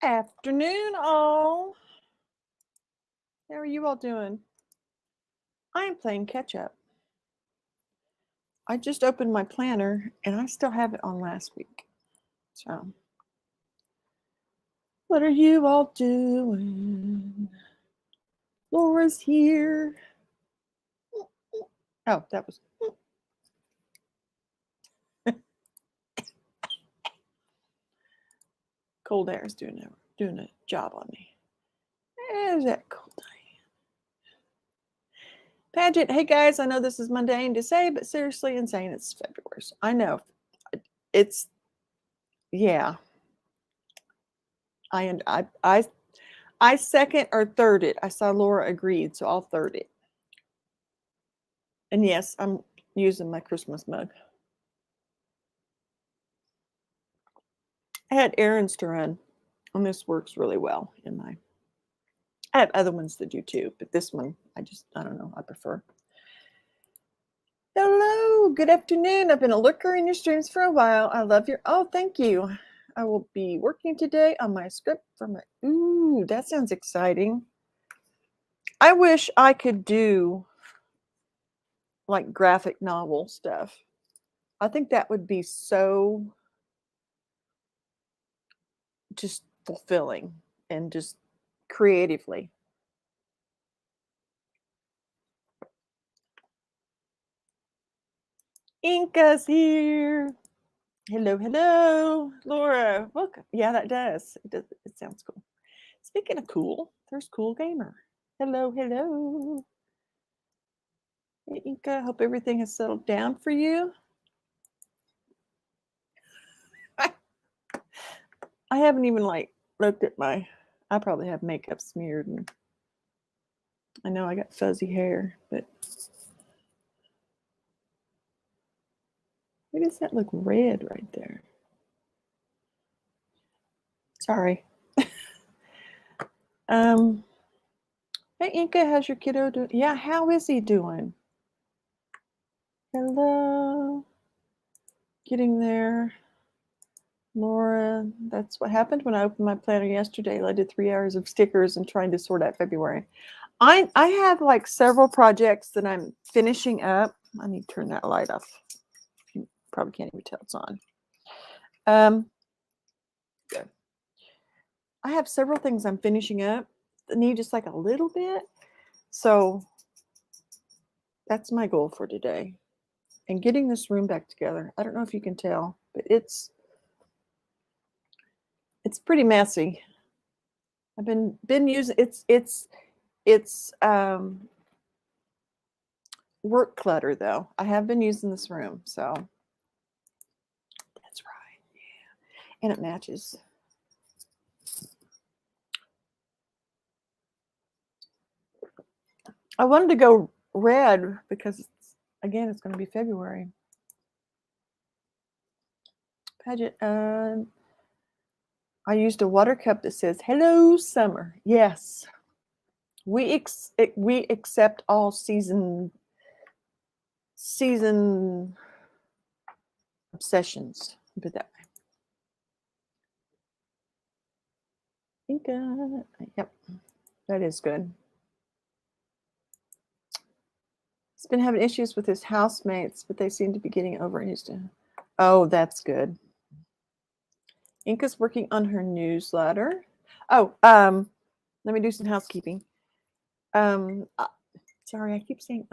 Afternoon, all. How are you all doing? I am playing catch up. I just opened my planner and I still have it on last week. So, what are you all doing? Laura's here. Oh, that was. Cold air is doing a job on me. There's that cold Diane. Paget, hey guys, I know this is mundane to say, but seriously insane. It's February. So I know. It's, yeah. I second or third it. I saw Laura agreed, so I'll third it. And yes, I'm using my Christmas mug. I had errands to run, and this works really well in my. I have other ones that do too, but this one, I don't know, I prefer. Hello, good afternoon. I've been a looker in your streams for a while. I love your, oh, thank you. I will be working today on my script for my, ooh, that sounds exciting. I wish I could do like graphic novel stuff. I think that would be so just fulfilling and just creatively. Inca's here. Hello, hello, Laura. Welcome. Yeah, that does. It sounds cool. Speaking of cool, there's Cool Gamer. Hello, hello. Hey, Inca, hope everything has settled down for you. I haven't even looked at my. I probably have makeup smeared, and I know I got fuzzy hair, but why does that look red right there? Sorry. Hey Inca, how's your kiddo doing? Yeah, how is he doing? Hello. Getting there. Laura, that's what happened when I opened my planner yesterday. I did 3 hours of stickers and trying to sort out February. I have like several projects that I'm finishing up. I need to turn that light off. You probably can't even tell it's on. Good. I have several things I'm finishing up that need just like a little bit. So that's my goal for today. And getting this room back together. I don't know if you can tell, but it's pretty messy. I've been using it's work clutter though. I have been using this room, so that's right. Yeah. And it matches. I wanted to go red because again it's going to be February. Paget, I used a water cup that says "Hello, Summer." Yes, we accept all season obsessions. Put it that way. Inca, yep, that is good. He's been having issues with his housemates, but they seem to be getting over it. Oh, that's good. Inca's working on her newsletter. Oh, let me do some housekeeping. Sorry, I keep saying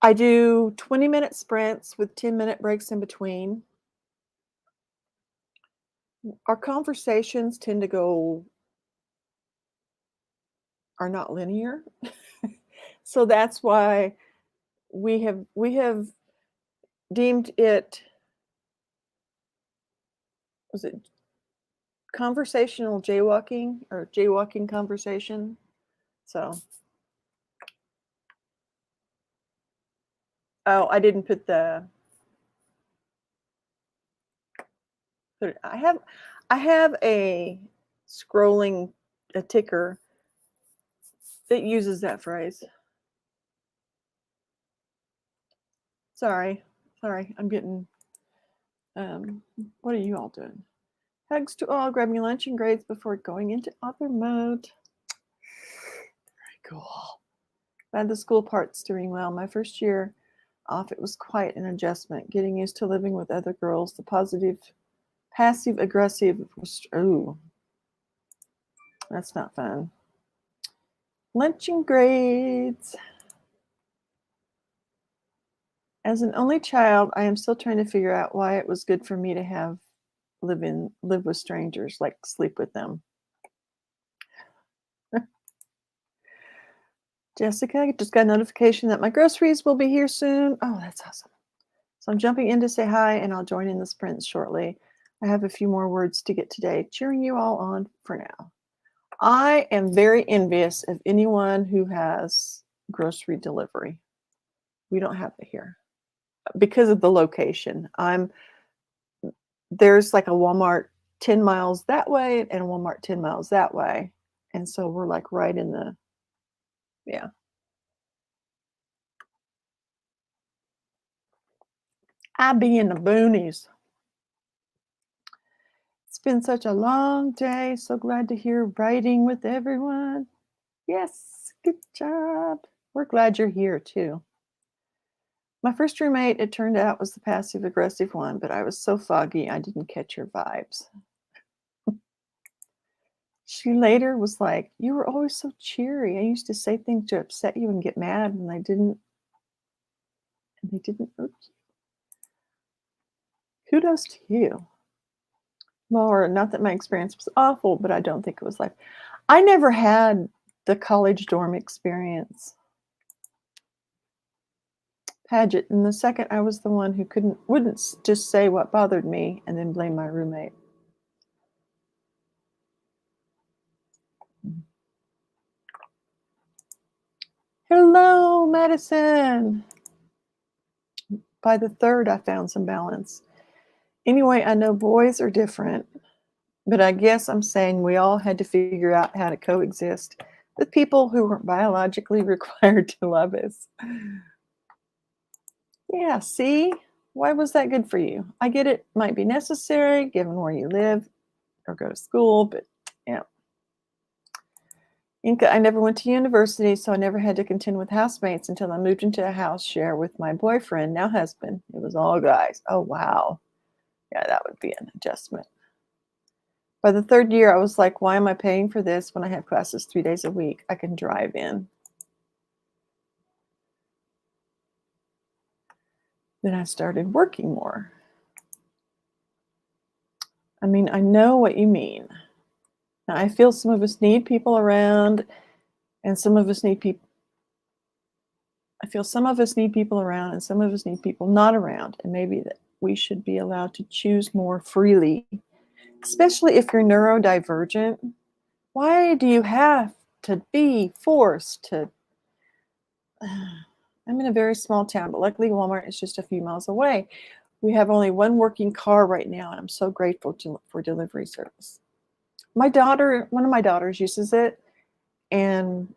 I do 20-minute sprints with 10-minute breaks in between. Our conversations tend to are not linear. So that's why we have deemed it, was it conversational jaywalking or jaywalking conversation? So, oh, I didn't put I have a scrolling a ticker that uses that phrase. Sorry, I'm getting. What are you all doing? Hugs to all. Grab me lunch and grades before going into author mode. Very cool. Glad the school part's doing well. My first year off, it was quite an adjustment. Getting used to living with other girls. The passive aggressive was, ooh, that's not fun. Lunch and grades. As an only child, I am still trying to figure out why it was good for me to live with strangers, like sleep with them. Jessica, just got a notification that my groceries will be here soon. Oh, that's awesome. So I'm jumping in to say hi, and I'll join in the sprints shortly. I have a few more words to get today. Cheering you all on for now. I am very envious of anyone who has grocery delivery. We don't have it here because of the location. There's like a Walmart 10 miles that way and a Walmart 10 miles that way. And so we're like right in the, yeah. I be in the boonies. It's been such a long day. So glad to hear writing with everyone. Yes, good job. We're glad you're here too. My first roommate, it turned out, was the passive aggressive one, but I was so foggy I didn't catch her vibes. She later was like, "You were always so cheery. I used to say things to upset you and get mad, and they didn't hurt you." Kudos to you. Laura, not that my experience was awful, but I don't think it was like I never had the college dorm experience. Paget, and the second I was the one who wouldn't just say what bothered me and then blame my roommate. Hello, Madison. By the third, I found some balance. Anyway, I know boys are different, but I guess I'm saying we all had to figure out how to coexist with people who weren't biologically required to love us. Yeah, see? Why was that good for you? I get it might be necessary given where you live or go to school, but yeah. Inca, I never went to university, so I never had to contend with housemates until I moved into a house share with my boyfriend, now husband. It was all guys. Oh, wow. Yeah, that would be an adjustment. By the third year, I was like, why am I paying for this when I have classes 3 days a week? I can drive in. Then I started working more. I mean, I know what you mean. Now, I feel some of us need people around, and some of us need people. I feel some of us need people around, and some of us need people not around, and maybe that we should be allowed to choose more freely, especially if you're neurodivergent. Why do you have to be forced to? I'm in a very small town, but luckily Walmart is just a few miles away. We have only one working car right now, and I'm so grateful for delivery service. One of my daughters uses it, and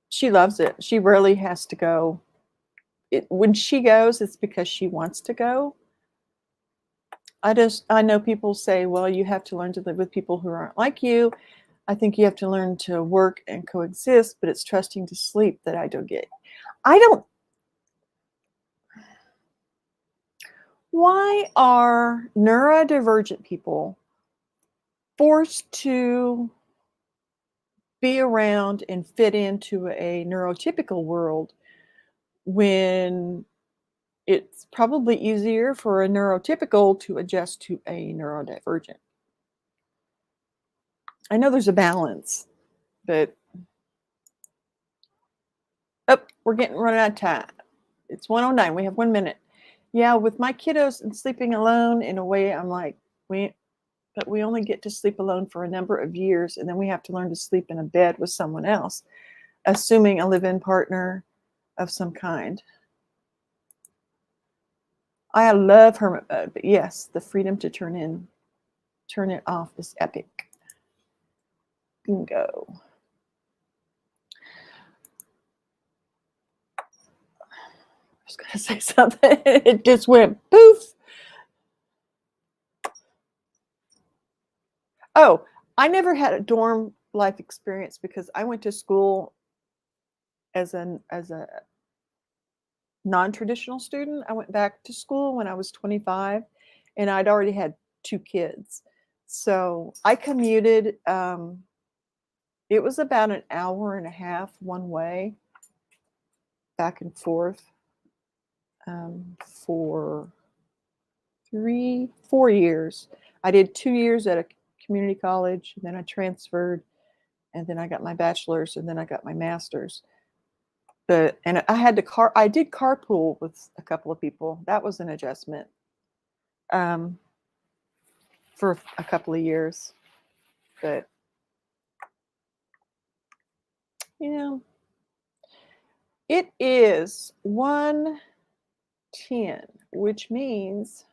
she loves it. She rarely has to go. When she goes, it's because she wants to go. I know people say, well, you have to learn to live with people who aren't like you. I think you have to learn to work and coexist, but it's trusting to sleep that I don't get. Why are neurodivergent people forced to be around and fit into a neurotypical world when it's probably easier for a neurotypical to adjust to a neurodivergent? I know there's a balance, but we're running out of time. It's 1:09. We have 1 minute. Yeah, with my kiddos and sleeping alone, in a way, I'm like, but we only get to sleep alone for a number of years, and then we have to learn to sleep in a bed with someone else, assuming a live-in partner of some kind. I love hermit mode, but yes, the freedom to turn it off is epic. Bingo. I was going to say something. It just went poof. Oh, I never had a dorm life experience because I went to school as a non-traditional student. I went back to school when I was 25, and I'd already had 2 kids. So I commuted, it was about an hour and a half one way, back and forth, for 3, 4 years. I did 2 years at a community college, and then I transferred, and then I got my bachelor's, and then I got my master's. But and I did carpool with a couple of people. That was an adjustment, um, for a couple of years. But, you know, it is 1:10, which means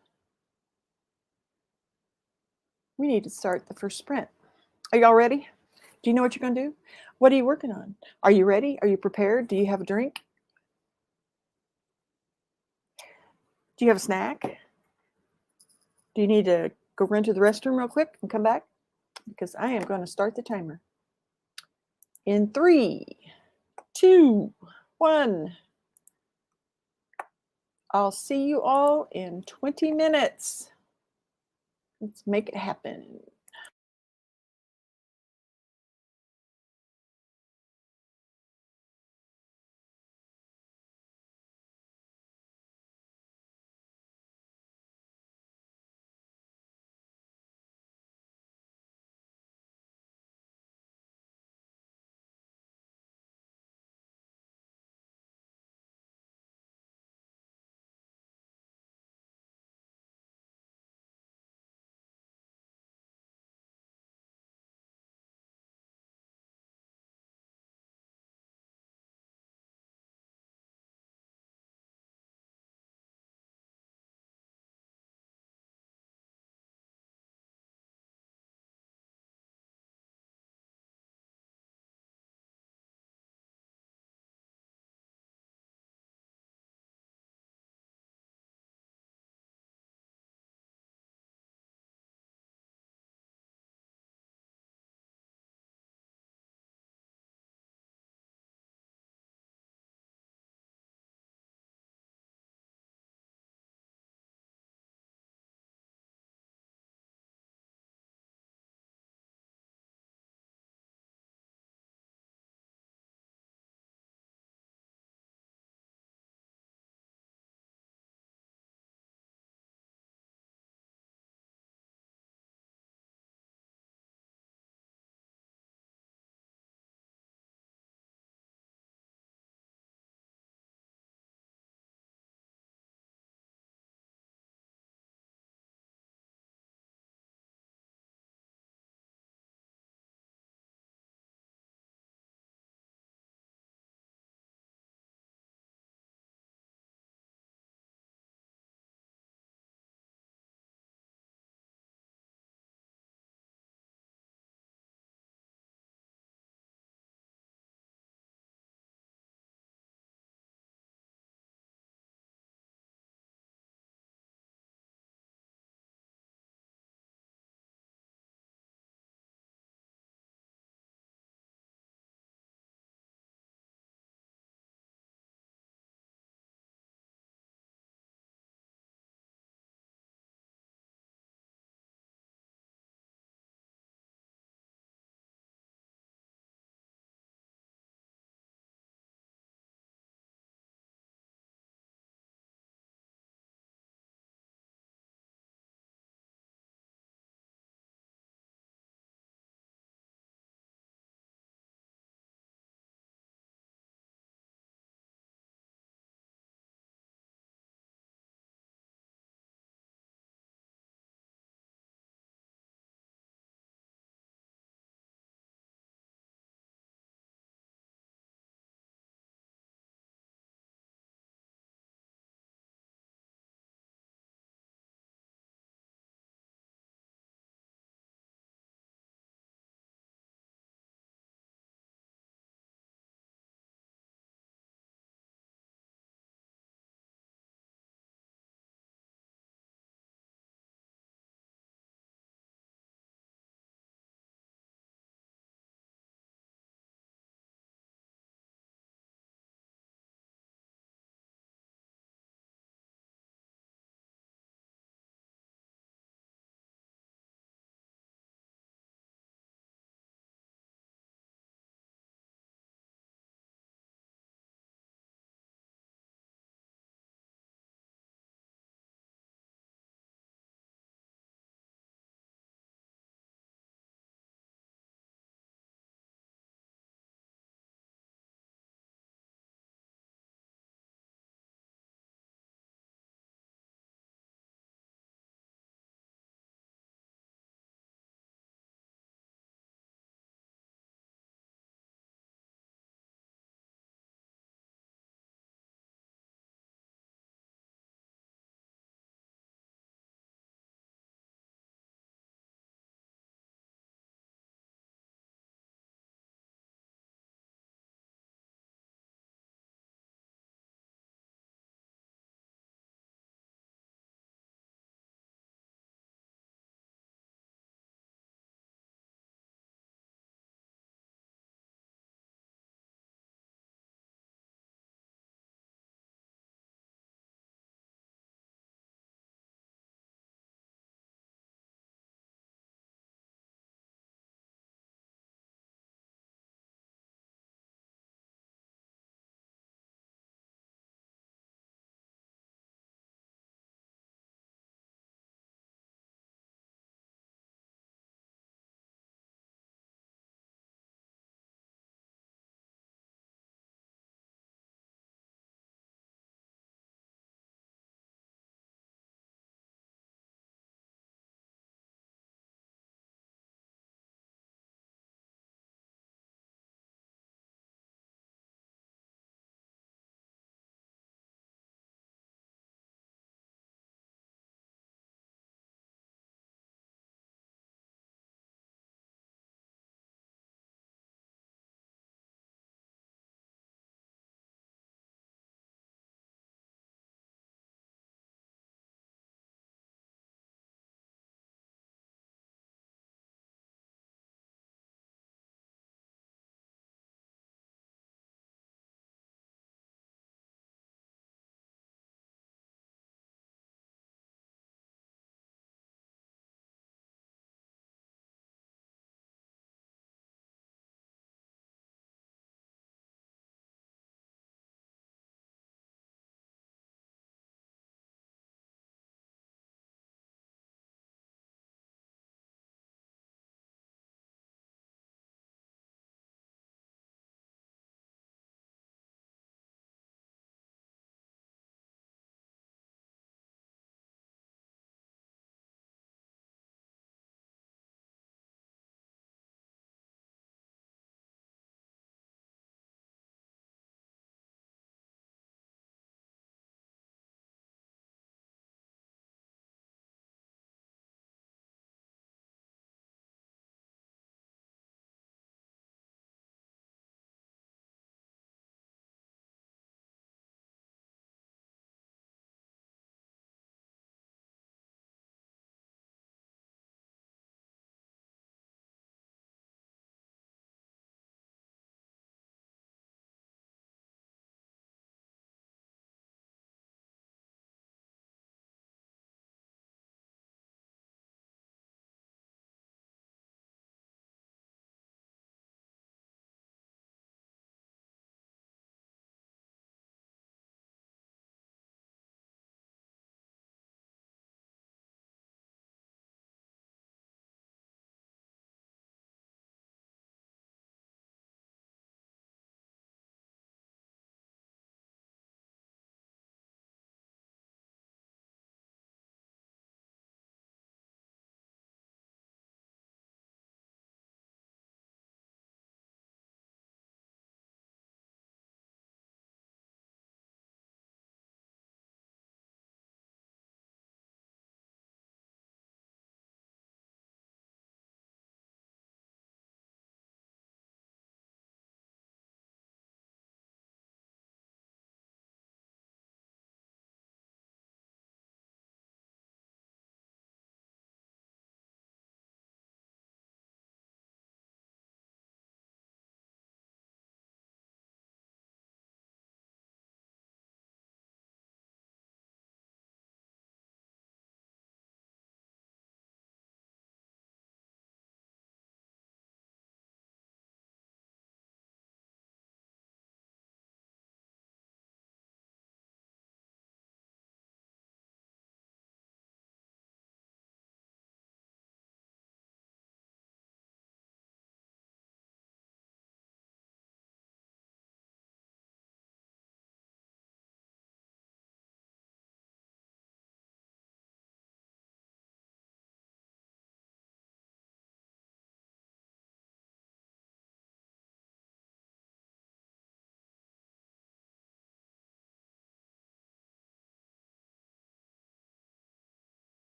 we need to start the first sprint. Are y'all ready? Do you know what you're gonna do? What are you working on? Are you ready? Are you prepared? Do you have a drink? Do you have a snack? Do you need to go run to the restroom real quick and come back? Because I am going to start the timer in 3, 2, 1. I'll see you all in 20 minutes. Let's make it happen.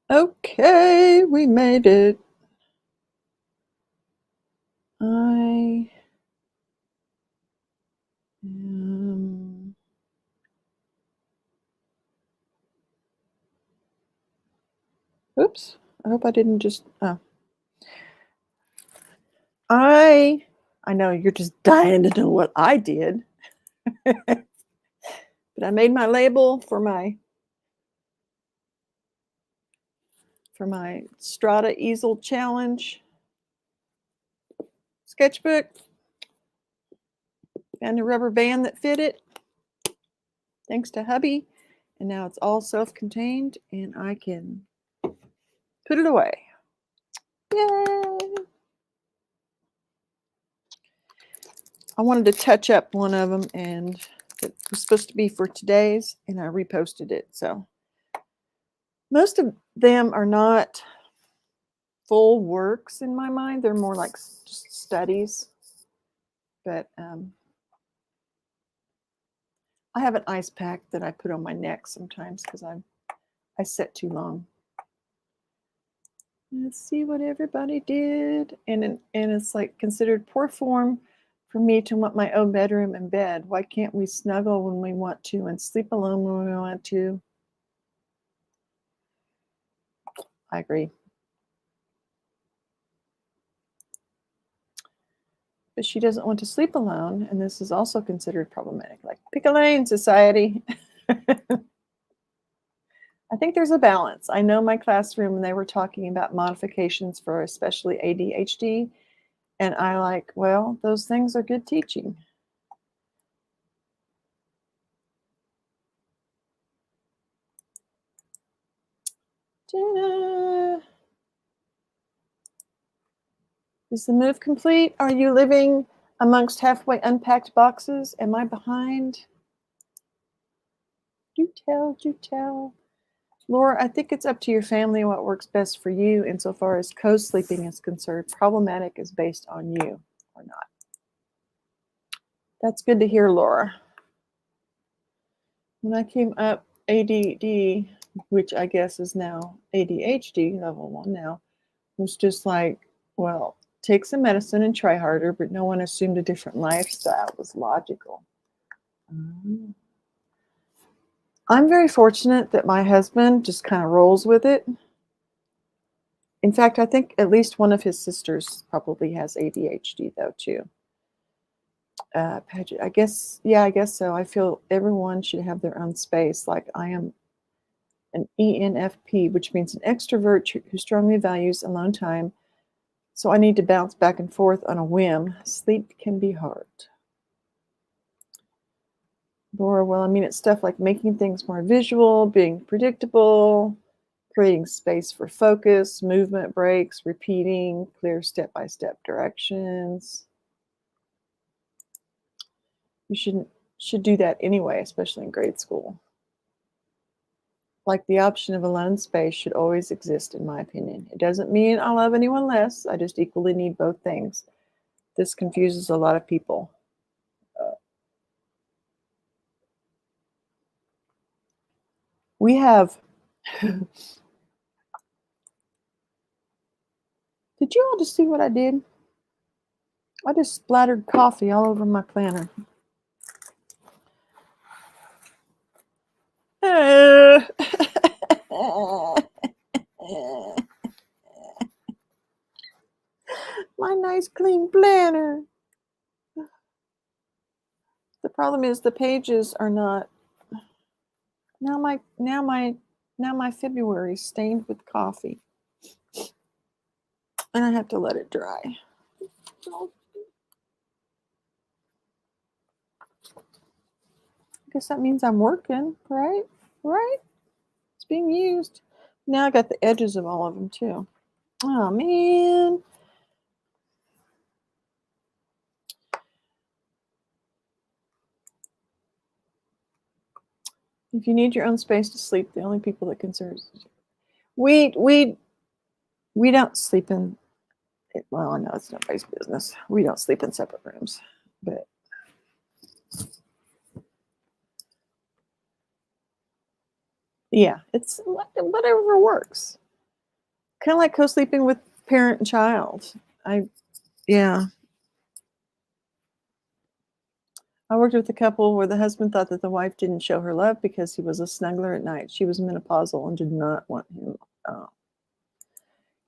Okay, we made it. I am. Oops. I hope I didn't just. Oh. I know you're just dying to know what I did, but I made my label for my Strata Easel Challenge sketchbook. Found a rubber band that fit it, thanks to hubby, and now it's all self-contained, and I can put it away. Yay! I wanted to touch up one of them, and it was supposed to be for today's, and I reposted it. So most of them are not full works in my mind. They're more like just studies. But I have an ice pack that I put on my neck sometimes because I sit too long. Let's see what everybody did, and it's like considered poor form for me to want my own bedroom and bed. Why can't we snuggle when we want to and sleep alone when we want to? I agree. But she doesn't want to sleep alone, and this is also considered problematic. Like, pick a lane, society. I think there's a balance. I know my classroom, when they were talking about modifications for especially ADHD, and I like, well, those things are good teaching. Jenna, is the move complete? Are you living amongst halfway unpacked boxes? Am I behind? Do tell, do tell. Laura, I think it's up to your family what works best for you insofar as co-sleeping is concerned. Problematic is based on you or not. That's good to hear, Laura. When I came up ADD, which I guess is now ADHD, level 1 now, was just like, well, take some medicine and try harder, but no one assumed a different lifestyle was logical. I'm very fortunate that my husband just kind of rolls with it. In fact, I think at least one of his sisters probably has ADHD, though, too. I guess, yeah, I guess so. I feel everyone should have their own space. Like, I am an ENFP, which means an extrovert who strongly values alone time. So I need to bounce back and forth on a whim. Sleep can be hard. Laura, well, I mean, it's stuff like making things more visual, being predictable, creating space for focus, movement breaks, repeating clear step-by-step directions. You should do that anyway, especially in grade school. Like, the option of alone space should always exist, in my opinion. It doesn't mean I love anyone less. I just equally need both things. This confuses a lot of people. We have. Did you all just see what I did? I just splattered coffee all over my planner. My nice clean planner. The problem is the pages are not. Now my February is stained with coffee, and I have to let it dry. I guess that means I'm working, right? Right? It's being used. Now I got the edges of all of them too. Oh man. If you need your own space to sleep, the only people that concerns we don't sleep in. Well, I know it's nobody's business. We don't sleep in separate rooms, but yeah, it's whatever works. Kind of like co-sleeping with parent and child. Yeah. I worked with a couple where the husband thought that the wife didn't show her love because he was a snuggler at night. She was menopausal and did not want him.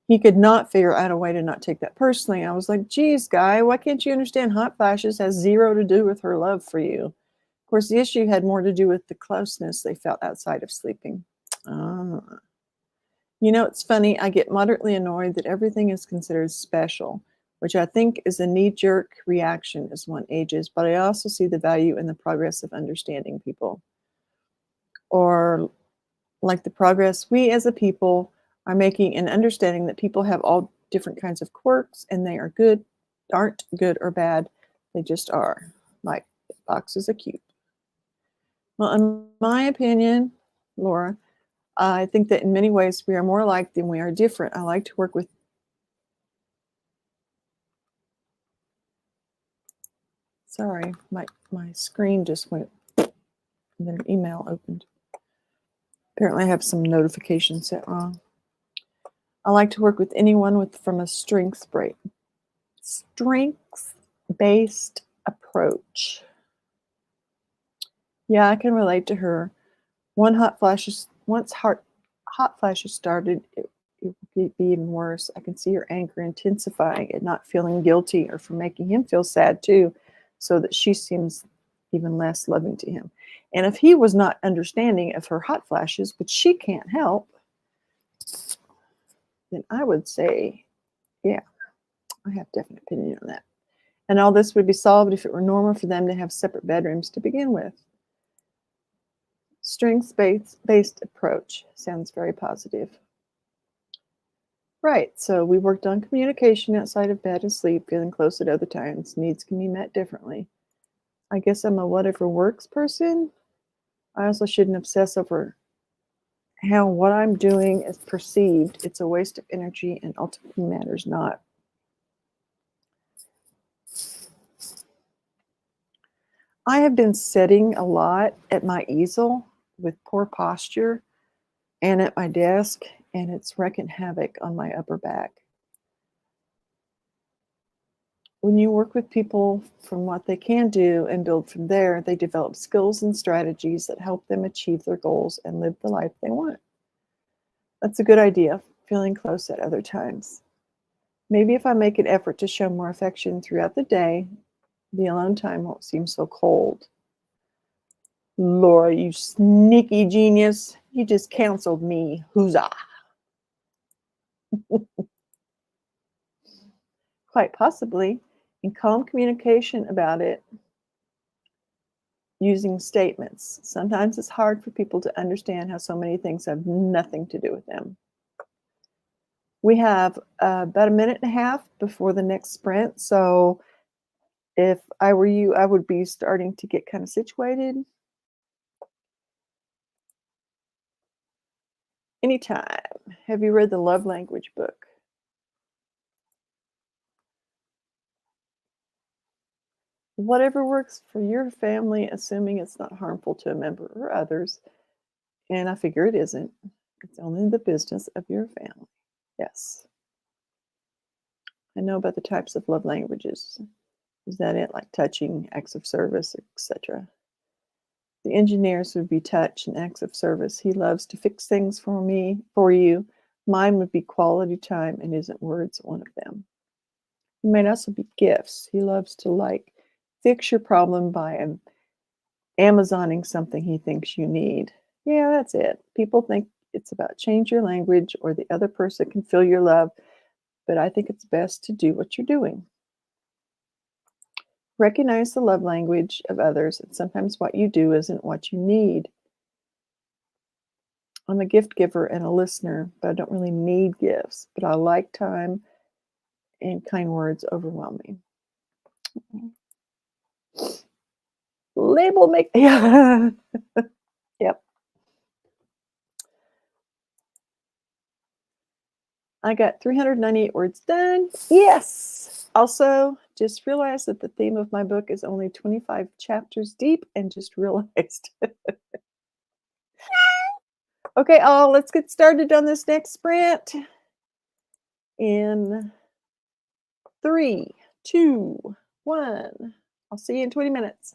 He could not figure out a way to not take that personally. I was like, geez, guy, why can't you understand hot flashes has zero to do with her love for you? Of course, the issue had more to do with the closeness they felt outside of sleeping. Ah. It's funny. I get moderately annoyed that everything is considered special, which I think is a knee-jerk reaction as one ages, but I also see the value in the progress of understanding people. Or like the progress we as a people are making in understanding that people have all different kinds of quirks and they aren't good or bad. They just are. Like boxes of cute. Well, in my opinion, Laura, I think that in many ways we are more alike than we are different. I like to work with. Sorry, my screen just went, and then an email opened. Apparently, I have some notifications set wrong. I like to work with anyone from a strengths-based approach. Yeah, I can relate to her. Once hot flashes started, it would be even worse. I can see her anger intensifying and not feeling guilty or for making him feel sad too, so that she seems even less loving to him. And if he was not understanding of her hot flashes, which she can't help, then I would say, yeah, I have definite opinion on that. And all this would be solved if it were normal for them to have separate bedrooms to begin with. Strengths-based approach sounds very positive. Right, so we worked on communication outside of bed and sleep, feeling close at other times. Needs can be met differently. I guess I'm a whatever works person. I also shouldn't obsess over how what I'm doing is perceived. It's a waste of energy and ultimately matters not. I have been sitting a lot at my easel with poor posture and at my desk, and it's wreaking havoc on my upper back. When you work with people from what they can do and build from there, they develop skills and strategies that help them achieve their goals and live the life they want. That's a good idea, feeling close at other times. Maybe if I make an effort to show more affection throughout the day, the alone time won't seem so cold. Laura, you sneaky genius. You just counseled me. Huzzah. Quite possibly, in calm communication about it, using statements. Sometimes it's hard for people to understand how so many things have nothing to do with them. We have about a minute and a half before the next sprint. So if I were you, I would be starting to get kind of situated. Anytime. Have you read the Love Language book? Whatever works for your family, assuming it's not harmful to a member or others. And I figure it isn't. It's only the business of your family. Yes. I know about the types of love languages. Is that it? Like touching, acts of service, etc. The engineers would be touch and acts of service. He loves to fix things for you. Mine would be quality time, and isn't words one of them? It might also be gifts. He loves to fix your problem by Amazoning something he thinks you need. Yeah, that's it. People think it's about change your language or the other person can feel your love, but I think it's best to do what you're doing. Recognize the love language of others, and sometimes what you do isn't what you need. I'm a gift giver and a listener, but I don't really need gifts, but I like time and kind words overwhelm me. Label make, yeah. Yep. I got 398 words done. Yes. Also, just realized that the theme of my book is only 25 chapters deep and just realized. Okay, let's get started on this next sprint. in 3, 2, 1. I'll see you in 20 minutes.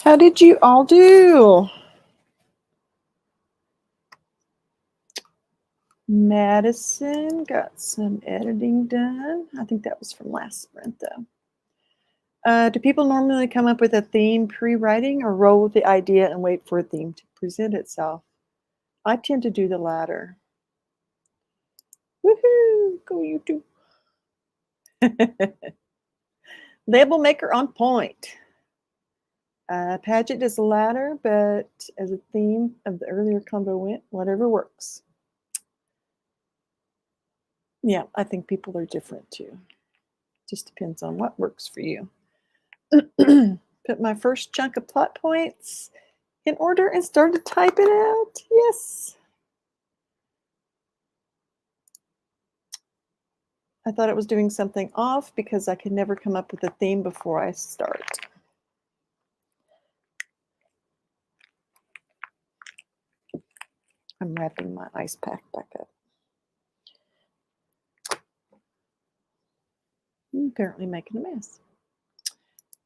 How did you all do? Madison got some editing done. I think that was from last sprint, though. Do people normally come up with a theme pre-writing or roll with the idea and wait for a theme to present itself? I tend to do the latter. Woohoo! Go YouTube. Label maker on point. Paget does the latter, but as a theme of the earlier combo went, whatever works. Yeah, I think people are different too. Just depends on what works for you. Put my first chunk of plot points in order and start to type it out. Yes. I thought it was doing something off because I could never come up with a theme before I start. I'm wrapping my ice pack back up. I'm apparently making a mess.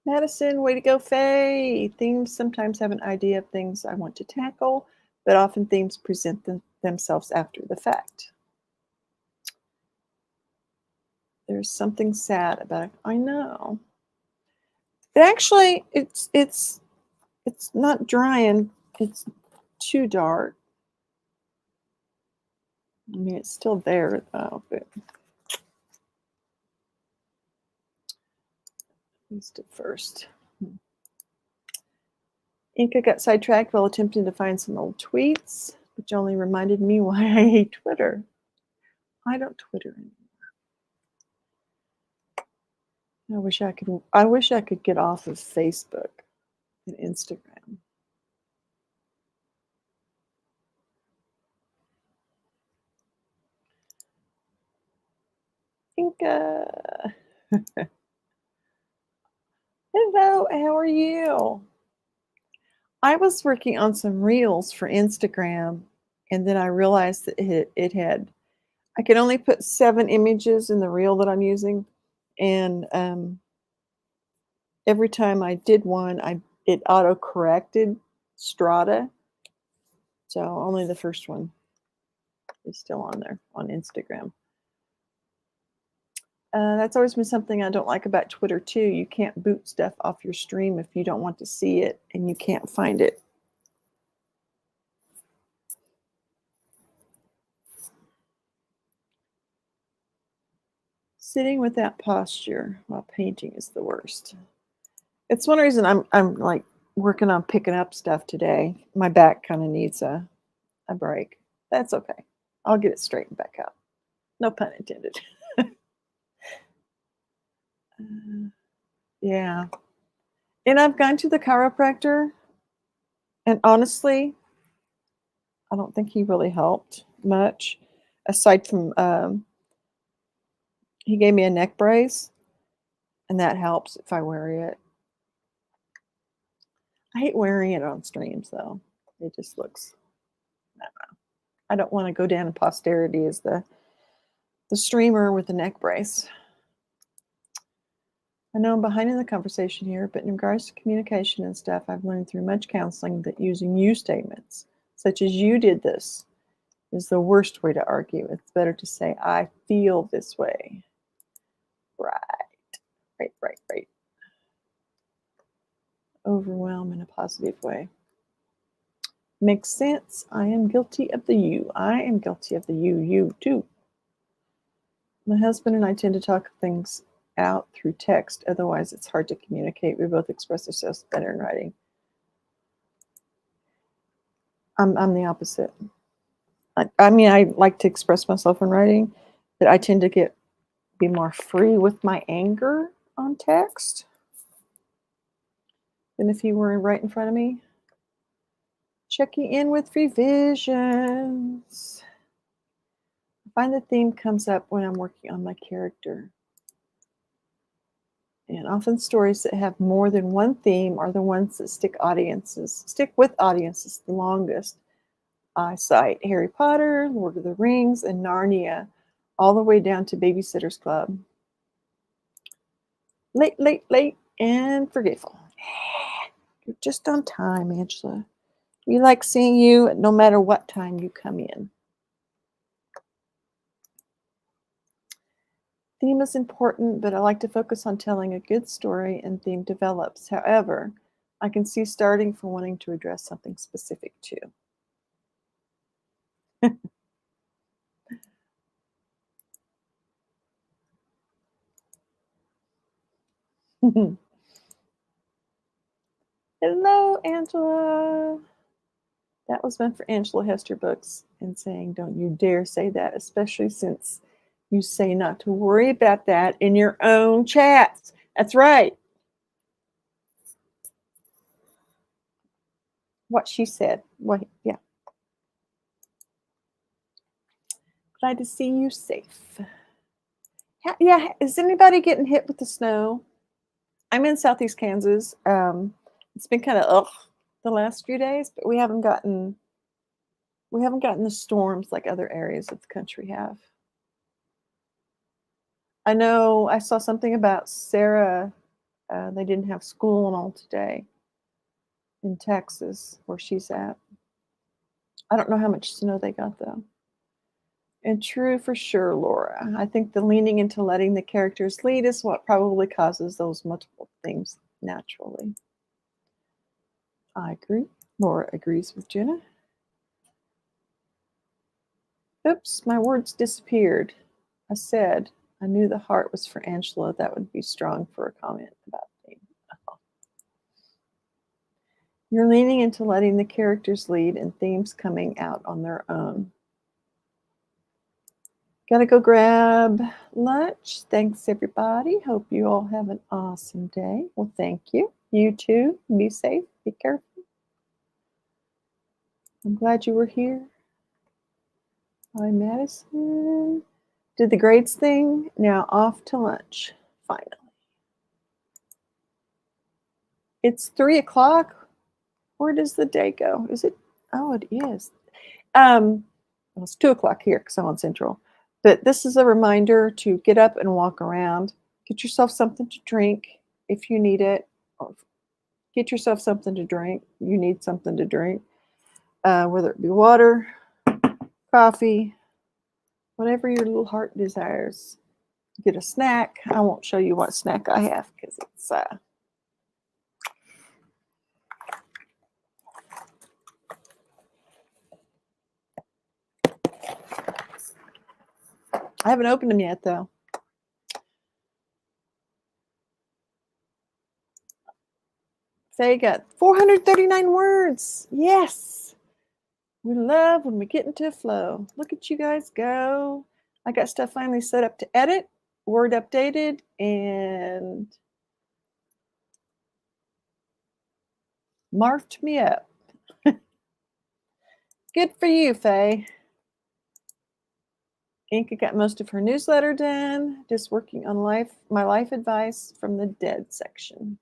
Madison, way to go, Faye. Themes sometimes have an idea of things I want to tackle, but often themes present themselves after the fact. There's something sad about it. I know. Actually, it's not drying. It's too dark. I mean, it's still there though, but at least at first. Inca got sidetracked while attempting to find some old tweets, which only reminded me why I hate Twitter. I don't Twitter anymore. I wish I could get off of Facebook and Instagram. Inca. Hello, how are you? I was working on some reels for Instagram, and then I realized that I could only put 7 images in the reel that I'm using, and every time I did one, it auto corrected Strata, so only the first one is still on there on Instagram. That's always been something I don't like about Twitter too. You can't boot stuff off your stream if you don't want to see it, and you can't find it. Sitting with that posture while painting is the worst. It's one reason I'm like working on picking up stuff today. My back kind of needs a break. That's okay. I'll get it straightened back out. No pun intended. Yeah. And I've gone to the chiropractor, and honestly, I don't think he really helped much, aside from he gave me a neck brace, and that helps if I wear it. I hate wearing it on streams, though. It just looks, I don't know. I don't want to go down in posterity as the streamer with the neck brace. I know I'm behind in the conversation here, but in regards to communication and stuff, I've learned through much counseling that using you statements, such as you did this, is the worst way to argue. It's better to say, I feel this way. Right. Overwhelm in a positive way. Makes sense. I am guilty of the you. I am guilty of the you too. My husband and I tend to talk things out through text. Otherwise, it's hard to communicate. We both express ourselves better in writing. I'm the opposite. I mean, I like to express myself in writing, but I tend to be more free with my anger on text than if you were right in front of me. Checking in with revisions. I find the theme comes up when I'm working on my character. And often stories that have more than one theme are the ones that stick with audiences the longest. I cite Harry Potter, Lord of the Rings, and Narnia, all the way down to Babysitter's Club. Late, and forgetful. You're just on time, Angela. We like seeing you no matter what time you come in. Theme is important, but I like to focus on telling a good story and theme develops. However, I can see starting for wanting to address something specific too. Hello, Angela. That was meant for Angela Hester Books and saying, don't you dare say that, especially since you say not to worry about that in your own chats. That's right. What she said. What? Yeah. Glad to see you safe. Yeah. Is anybody getting hit with the snow? I'm in Southeast Kansas. It's been kind of the last few days, but we haven't gotten the storms like other areas of the country have. I know I saw something about Sarah. They didn't have school and all today in Texas, where she's at. I don't know how much snow they got though. And true for sure, Laura. I think the leaning into letting the characters lead is what probably causes those multiple things naturally. I agree. Laura agrees with Jenna. Oops, my words disappeared. I said I knew the heart was for Angela. That would be strong for a comment about me. You're leaning into letting the characters lead and themes coming out on their own. Gotta go grab lunch. Thanks, everybody. Hope you all have an awesome day. Well, thank you. You too. Be safe. Be careful. I'm glad you were here. Hi, Madison. Did the grades thing. Now off to lunch. Finally. It's 3:00. Where does the day go? Is it? Oh, it is. Well, it's 2:00 here because I'm on Central. But this is a reminder to get up and walk around. Get yourself something to drink if you need it, or get yourself something to drink. You need something to drink, whether it be water, coffee, whatever your little heart desires. Get a snack. I won't show you what snack I have because it's I haven't opened them yet though. Faye got 439 words. Yes. We love when we get into a flow. Look at you guys go. I got stuff finally set up to edit, Word updated, and marked me up. Good for you, Faye. Inka got most of her newsletter done, just working on my life advice from the dead section.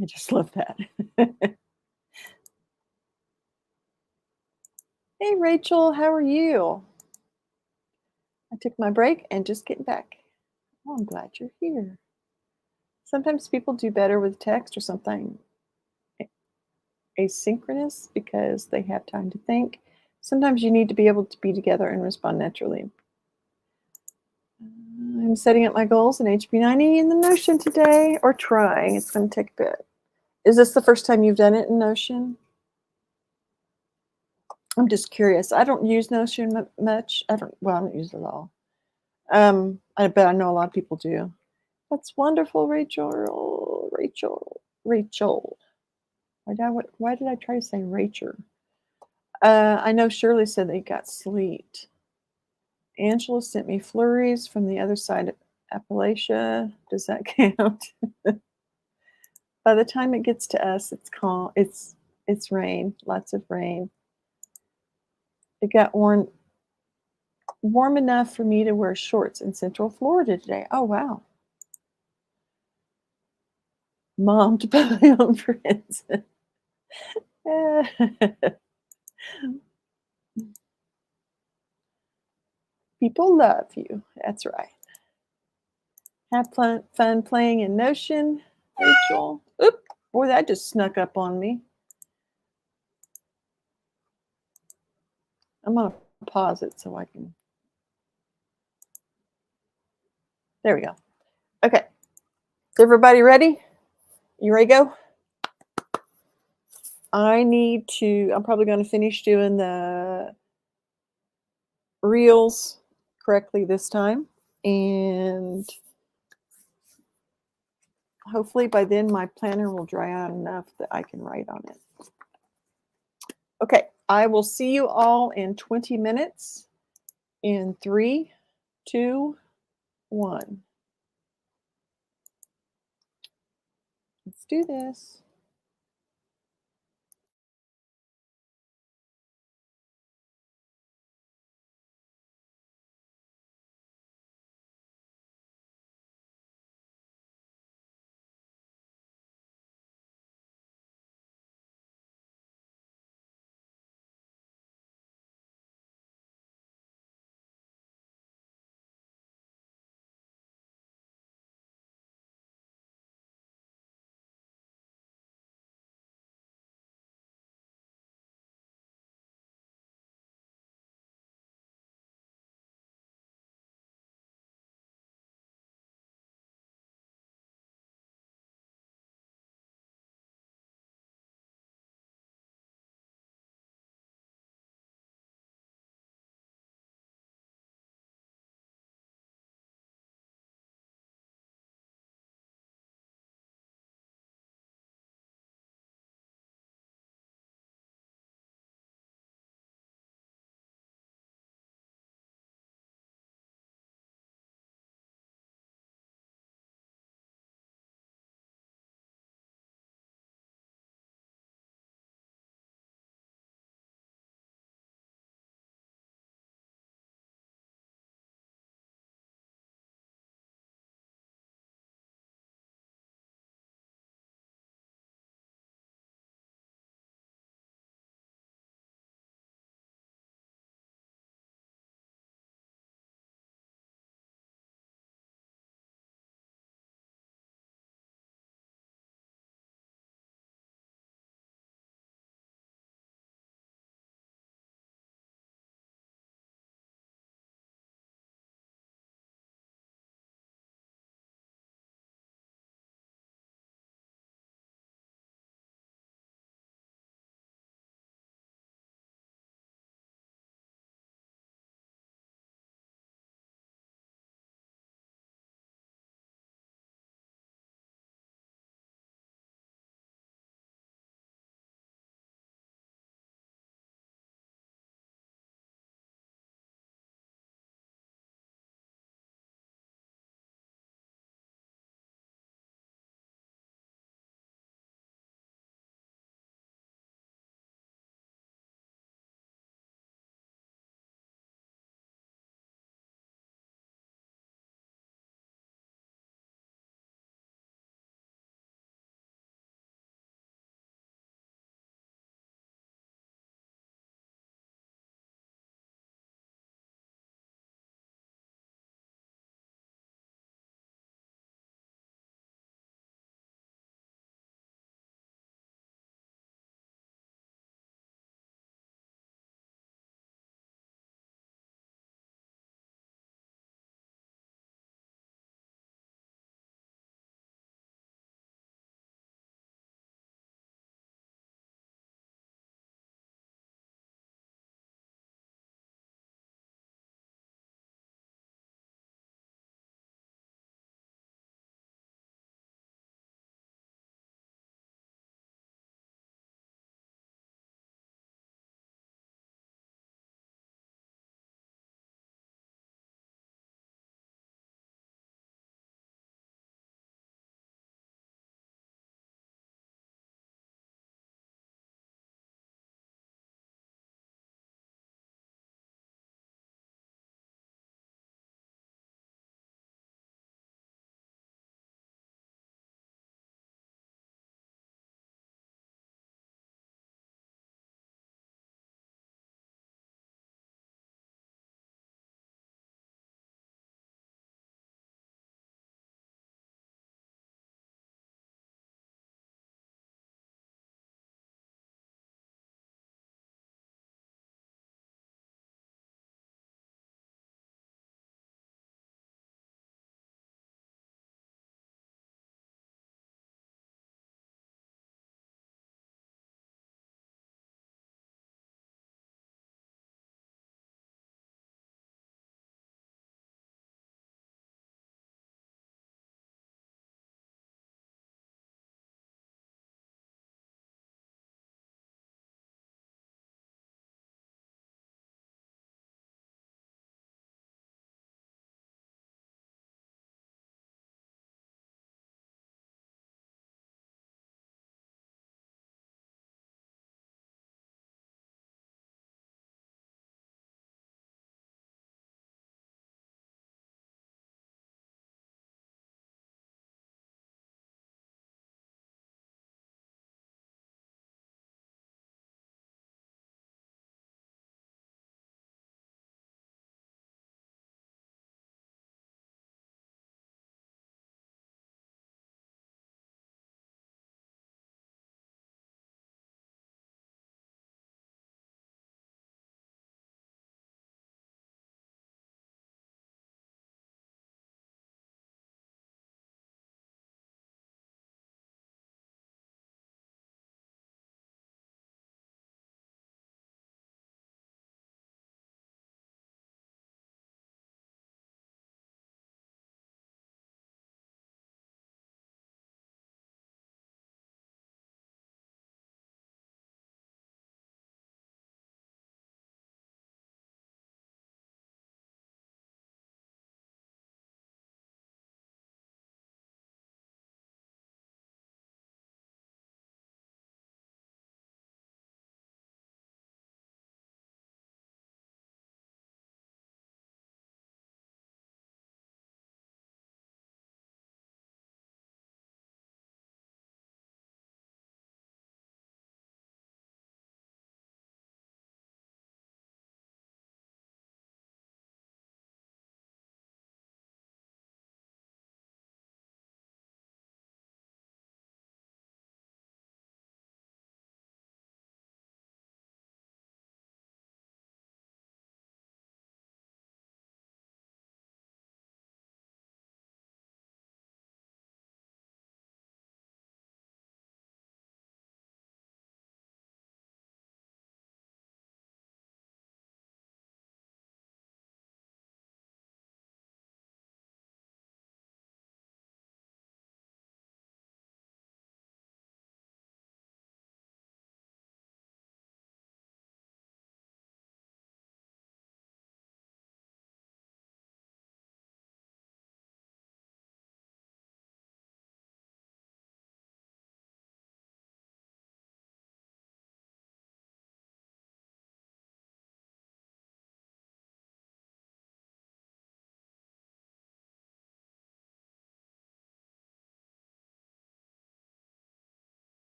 I just love that. Hey, Rachel, how are you? I took my break and just getting back. Oh, I'm glad you're here. Sometimes people do better with text or something asynchronous because they have time to think. Sometimes you need to be able to be together and respond naturally. I'm setting up my goals in HB90 in the Notion today, or trying. It's going to take a bit. Is this the first time you've done it in Notion? I'm just curious. I don't use Notion much. I don't use it at all. But I know a lot of people do. That's wonderful, Rachel. Why did I try to say Rachel? I know Shirley said they got sleet. Angela sent me flurries from the other side of Appalachia. Does that count? By the time it gets to us, it's calm. It's rain, lots of rain. It got warm enough for me to wear shorts in Central Florida today. Oh, wow. Mom to put my own friends. People love you. That's right. Have fun playing in Notion, Rachel. Oop, Boy, that just snuck up on me. I'm gonna pause it so I can. There we go. Okay. Is everybody ready? You ready to go? I'm probably going to finish doing the reels correctly this time. And hopefully by then my planner will dry out enough that I can write on it. Okay, I will see you all in 20 minutes in 3, 2, 1. Let's do this.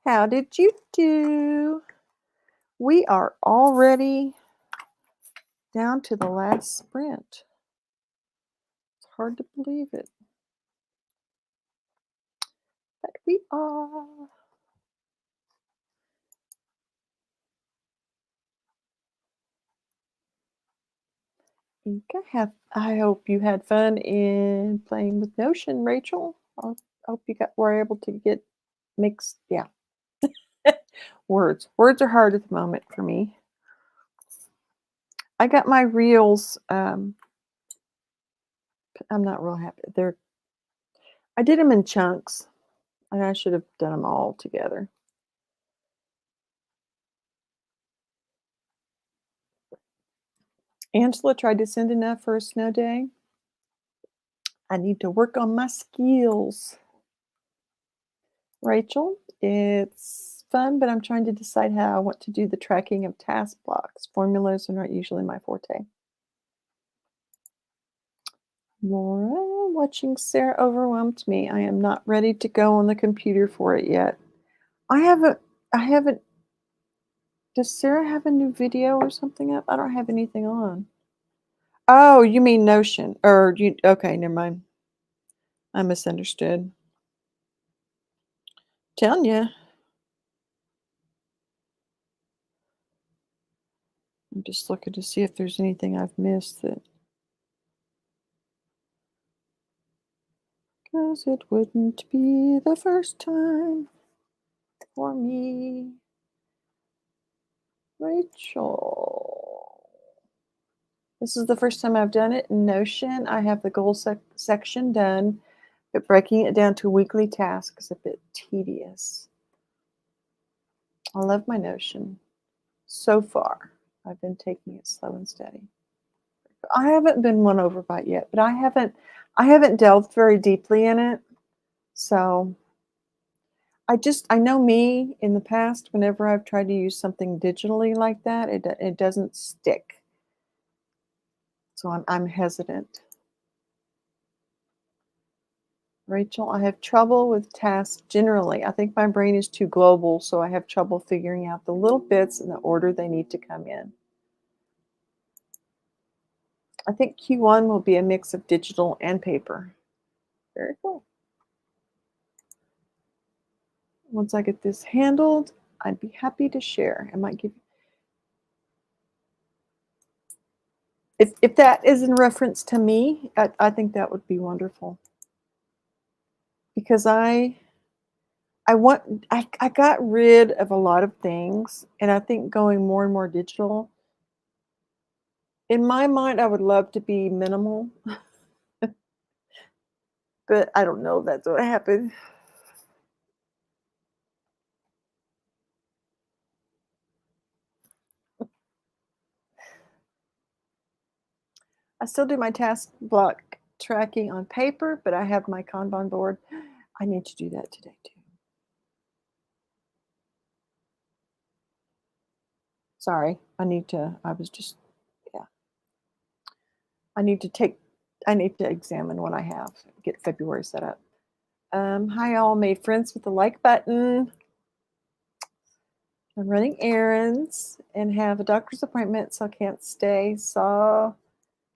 How did you do? We are already down to the last sprint. It's hard to believe it, but we are. I hope you had fun in playing with Notion, Rachel. I hope were able to get mixed. Yeah, words are hard at the moment for me. I got my reels. I'm not real happy. I did them in chunks, and I should have done them all together. Angela tried to send enough for a snow day. I need to work on my skills. Rachel, it's fun, but I'm trying to decide how I want to do the tracking of task blocks. Formulas are not usually my forte. Laura, watching Sarah overwhelmed me. I am not ready to go on the computer for it yet. I haven't, I haven't, does Sarah have a new video or something up? I don't have anything on. Oh, you mean Notion. Okay, never mind. I misunderstood. Telling you. I'm just looking to see if there's anything I've missed that. Because it wouldn't be the first time for me. Rachel. This is the first time I've done it in Notion. I have the goal section done, but breaking it down to weekly tasks is a bit tedious. I love my Notion. So far, I've been taking it slow and steady. I haven't been won over by it yet, but I haven't delved very deeply in it. So I know me in the past, whenever I've tried to use something digitally like that, it doesn't stick. So I'm hesitant. Rachel, I have trouble with tasks generally. I think my brain is too global, so I have trouble figuring out the little bits in the order they need to come in. I think Q1 will be a mix of digital and paper. Very cool. Once I get this handled, I'd be happy to share. I might give you. If that is in reference to me, I think that would be wonderful. Because I got rid of a lot of things, and I think going more and more digital. In my mind, I would love to be minimal, but I don't know if that's what happened. I still do my task block tracking on paper, but I have my Kanban board. I need to do that today too. Sorry, I was just, yeah. I need to take, I need to examine what I have, get February set up. Hi all, made friends with the like button. I'm running errands and have a doctor's appointment, so I can't stay. Saw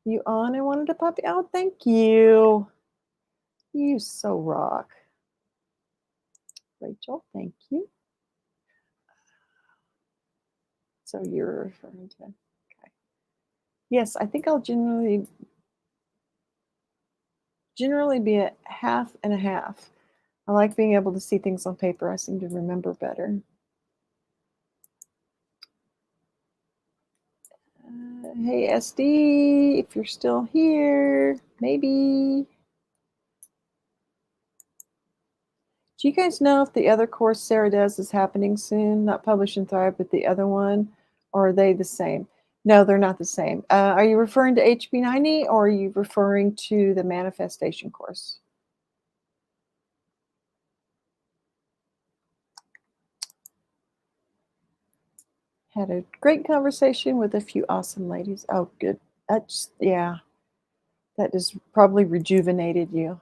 you on and wanted to pop you out. Thank you. You so rock. Rachel, thank you. So you're referring to, okay. Yes, I think I'll generally be a half and a half. I like being able to see things on paper. I seem to remember better. Hey, SD, if you're still here, maybe. Do you guys know if the other course Sarah does is happening soon? Not Publish and Thrive, but the other one? Or are they the same? No, they're not the same. Are you referring to HB90 or are you referring to the manifestation course? Had a great conversation with a few awesome ladies. Oh, good. Yeah, that just probably rejuvenated you.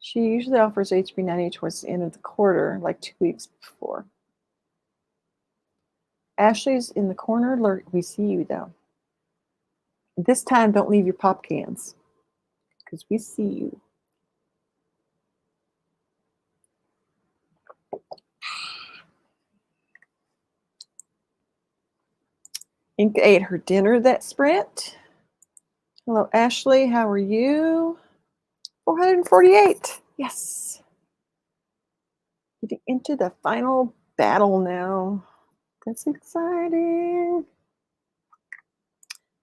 She usually offers HB90 towards the end of the quarter, like 2 weeks before. Ashley's in the corner. We see you, though. This time, don't leave your pop cans, because we see you. Inka ate her dinner that sprint. Hello, Ashley. How are you? 448. Yes. Getting into the final battle now. That's exciting.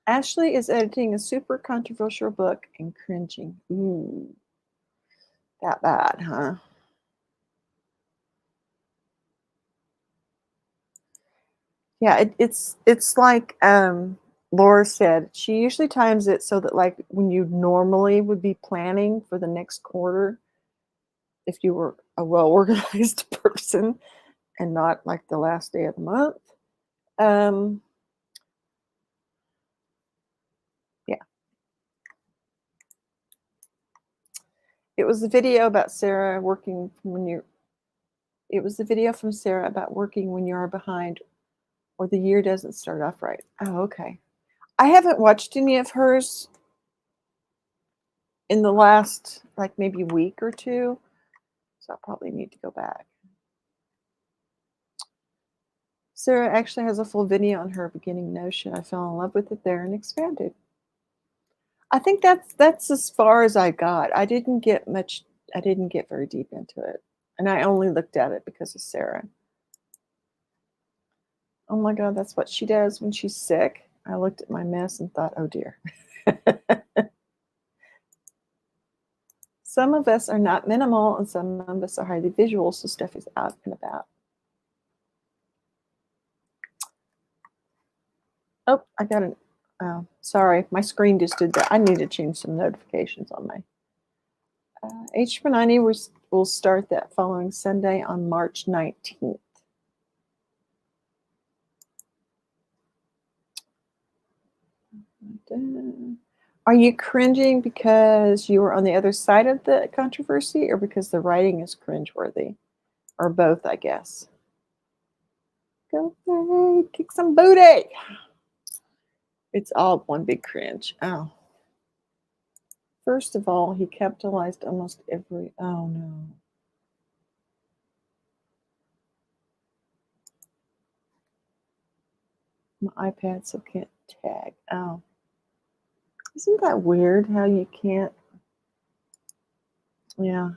Ashley is editing a super controversial book and cringing. Ooh. That bad, huh? Yeah, it's like Laura said, she usually times it so that like when you normally would be planning for the next quarter, if you were a well-organized person and not like the last day of the month. Yeah. It was a video about Sarah working when you're it was the video from Sarah about working when you are behind or the year doesn't start off right. Oh, okay. I haven't watched any of hers in the last like maybe week or two, so I probably need to go back. Sarah actually has a full video on her beginning notion. I fell in love with it there and expanded. I think that's as far as I got. I didn't get very deep into it. And I only looked at it because of Sarah. Oh my God, that's what she does when she's sick. I looked at my mess and thought, oh dear. Some of us are not minimal and some of us are highly visual, so stuff is out and about. Oh, I got an, sorry, my screen just did that. I need to change some notifications on my. H490 will start that following Sunday on March 19th. Are you cringing because you were on the other side of the controversy or because the writing is cringeworthy? Or both, I guess. Go play, kick some booty. It's all one big cringe. Oh. First of all, he capitalized almost every. Oh no. My iPad so can't tag. Oh. Isn't that weird how you can't? Yeah.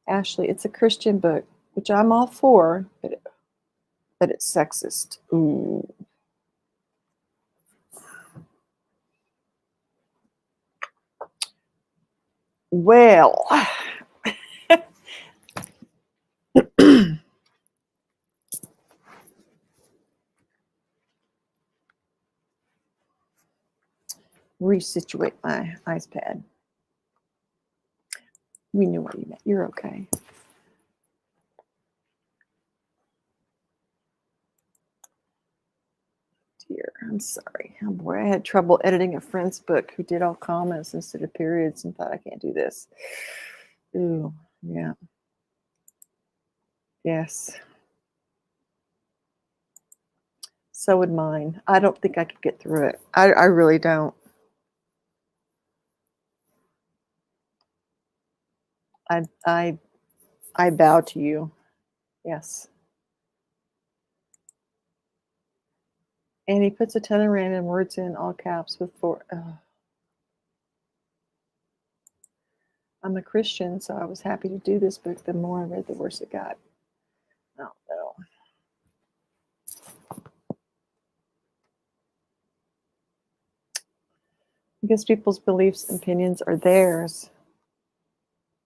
Ashley, it's a Christian book, which I'm all for, but it's sexist. Ooh. Well, resituate my iPad. We knew what you meant. You're okay. Dear, I'm sorry. Oh boy, I had trouble editing a friend's book who did all commas instead of periods and thought I can't do this. Ooh, yeah. Yes. So would mine. I don't think I could get through it. I really don't. I bow to you. Yes. And he puts a ton of random words in all caps with four. I'm a Christian, so I was happy to do this book. The more I read, the worse it got. Oh no. Because people's beliefs and opinions are theirs.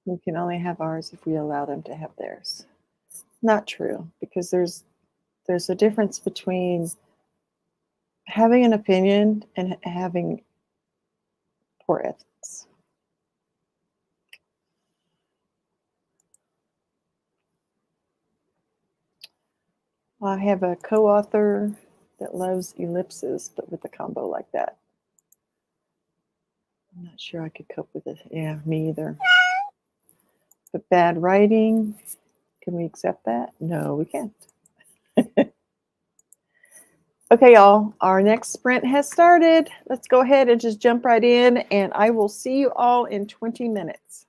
We can only have ours if we allow them to have theirs. Not true, because there's a difference between having an opinion and having poor ethics. I have a co-author that loves ellipses, but with a combo like that. I'm not sure I could cope with it. Yeah, me either. But bad writing, can we accept that? No, we can't. Okay, y'all, our next sprint has started. Let's go ahead and just jump right in, and I will see you all in 20 minutes.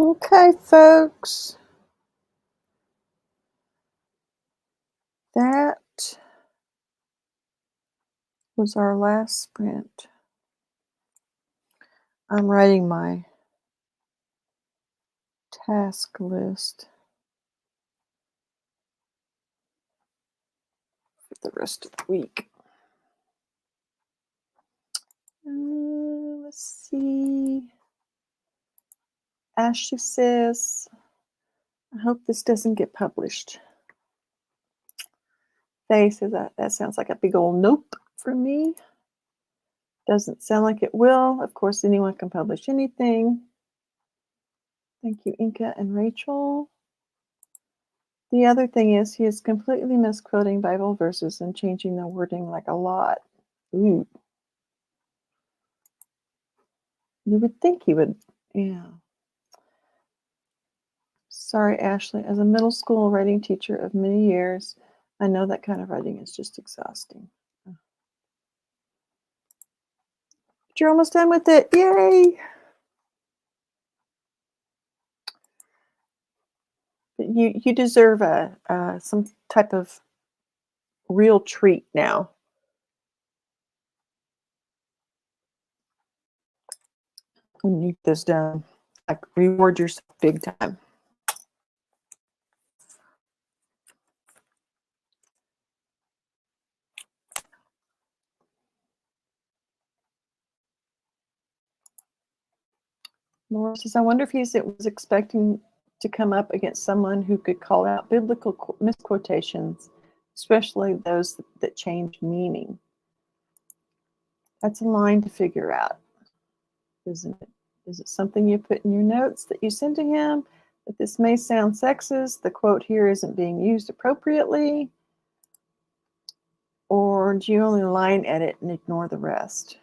Okay, folks. That was our last sprint. I'm writing my task list for the rest of the week. Let's see. Ashley says, I hope this doesn't get published. Faye says that sounds like a big old nope from me. Doesn't sound like it will. Of course, anyone can publish anything. Thank you, Inka and Rachel. The other thing is he is completely misquoting Bible verses and changing the wording like a lot. Ooh. You would think he would, yeah. Sorry, Ashley. As a middle school writing teacher of many years, I know that kind of writing is just exhausting. But you're almost done with it. Yay! You deserve some type of real treat now. When you get this done, like reward yourself big time. Laura says, I wonder if he was expecting to come up against someone who could call out biblical misquotations, especially those that change meaning. That's a line to figure out, isn't it? Is it something you put in your notes that you send to him? That this may sound sexist, the quote here isn't being used appropriately? Or do you only line edit and ignore the rest?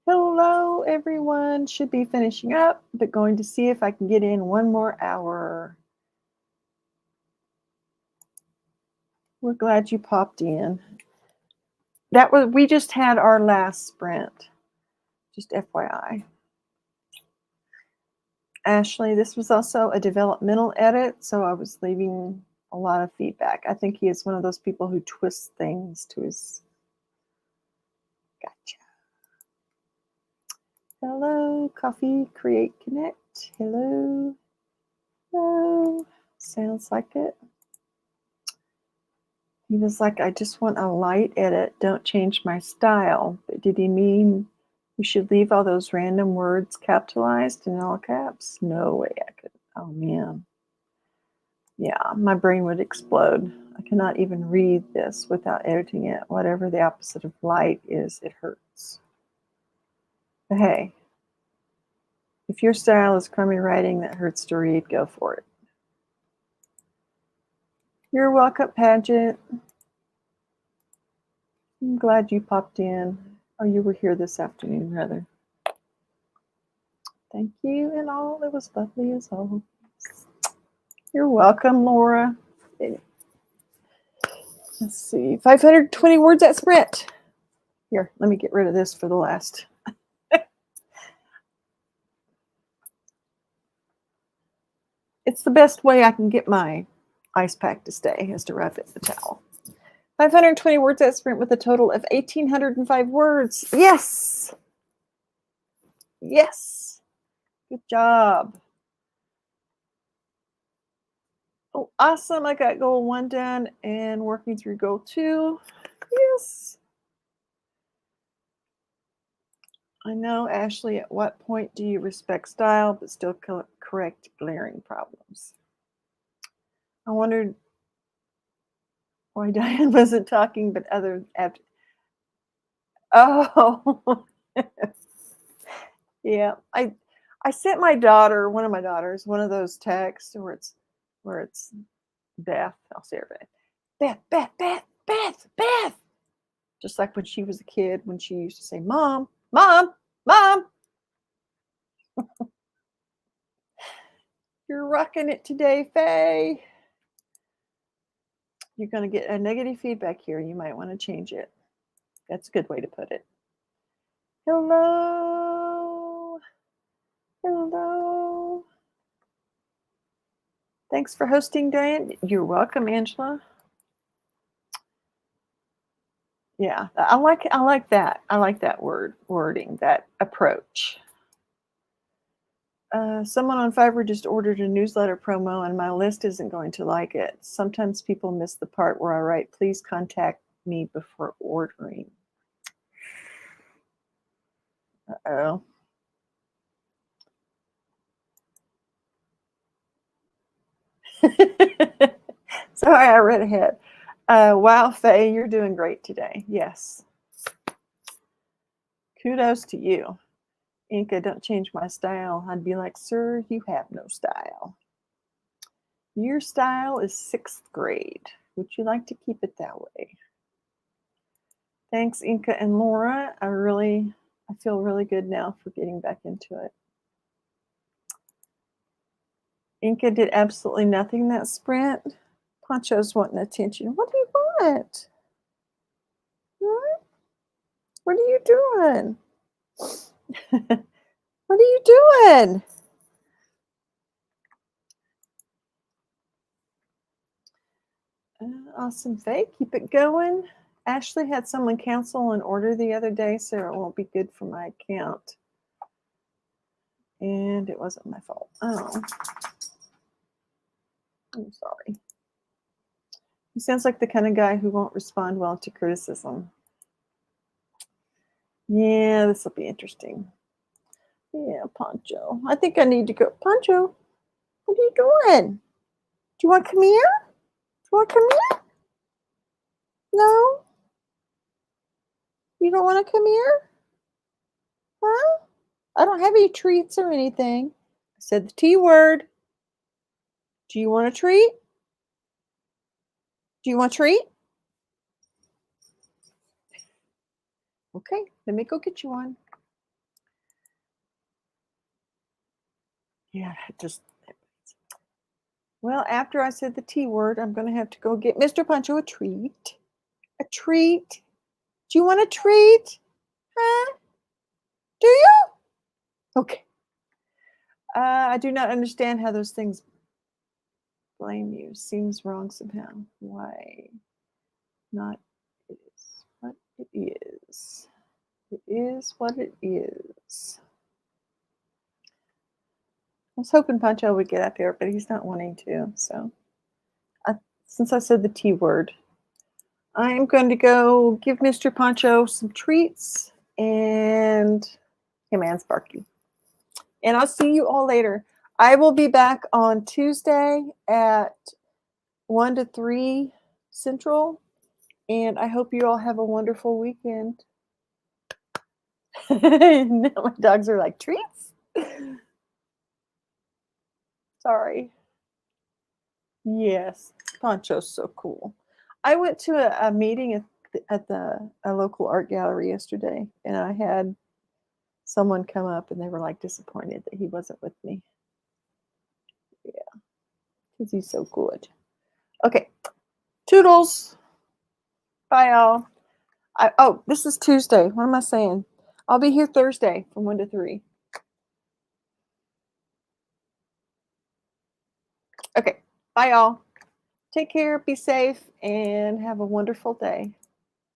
Hello, everyone. Should be finishing up, but going to see if I can get in one more hour. We're glad you popped in. We just had our last sprint. Just FYI. Ashley, this was also a developmental edit, so I was leaving a lot of feedback. I think he is one of those people who twists things to his. Gotcha. Hello, Coffee Create Connect. Hello. Hello. Sounds like it. He was like, I just want a light edit. Don't change my style. But did he mean we should leave all those random words capitalized in all caps? No way I could. Oh, man. Yeah, my brain would explode. I cannot even read this without editing it. Whatever the opposite of light is, it hurts. But hey, if your style is crummy writing that hurts to read, go for it. You're welcome, Pageant. I'm glad you popped in, or you were here this afternoon, rather. Thank you and all. It was lovely as always. You're welcome, Laura. Let's see, 520 words at sprint. Here, let me get rid of this for the last. It's the best way I can get my ice pack to stay, is to wrap it in the towel. 520 words at sprint with a total of 1,805 words. Yes. Yes. Good job. Oh, awesome. I got goal 1 done and working through goal 2. Yes. I know, Ashley, at what point do you respect style but still correct glaring problems? I wondered why Diane wasn't talking, but other. Oh, yeah. I sent my daughter, one of my daughters, one of those texts where it's Beth. I'll say her name. Beth, Beth, Beth, Beth, Beth. Just like when she was a kid, when she used to say, Mom, Mom, Mom. You're rocking it today, Faye. You're going to get a negative feedback here. You might want to change it. That's a good way to put it. Hello. Thanks for hosting, Diane. You're welcome, Angela. Yeah, I like that. I like that wording, that approach. Someone on Fiverr just ordered a newsletter promo, and my list isn't going to like it. Sometimes people miss the part where I write, "Please contact me before ordering." Uh-oh. Sorry, I read ahead. Wow, Faye, you're doing great today. Yes. Kudos to you. Inca, don't change my style. I'd be like, sir, you have no style. Your style is 6th grade. Would you like to keep it that way? Thanks, Inca and Laura. I feel really good now for getting back into it. Inca did absolutely nothing that sprint. Poncho's wanting attention. What do you want? What? What are you doing? What are you doing? Awesome, Faye. Keep it going. Ashley had someone cancel an order the other day, so it won't be good for my account. And it wasn't my fault. Oh, I'm sorry. He sounds like the kind of guy who won't respond well to criticism. Yeah, this will be interesting. Yeah, Poncho. I think I need to go. Poncho, what are you doing? Do you want to come here? Do you want to come here? No? You don't want to come here? Huh? I don't have any treats or anything. I said the T word. Do you want a treat? Do you want a treat? Okay, let me go get you one. Yeah, just. Well, after I said the T word, I'm going to have to go get Mr. Poncho a treat. A treat? Do you want a treat? Huh? Do you? Okay. I do not understand how those things blame you. Seems wrong somehow. Why not? It is what it is. It is what it is. I was hoping Poncho would get up here, but he's not wanting to. So, since I said the T word, I'm going to go give Mr. Poncho some treats and him and Sparky. And I'll see you all later. I will be back on Tuesday at 1 to 3 Central. And I hope you all have a wonderful weekend. Now my dogs are like, treats? Sorry. Yes, Poncho's so cool. I went to a meeting at a local art gallery yesterday, and I had someone come up, and they were like disappointed that he wasn't with me. Yeah, because he's so good. Okay, toodles. Bye, y'all. Oh, this is Tuesday. What am I saying? I'll be here Thursday from 1 to 3. Okay, bye, y'all. Take care, be safe, and have a wonderful day.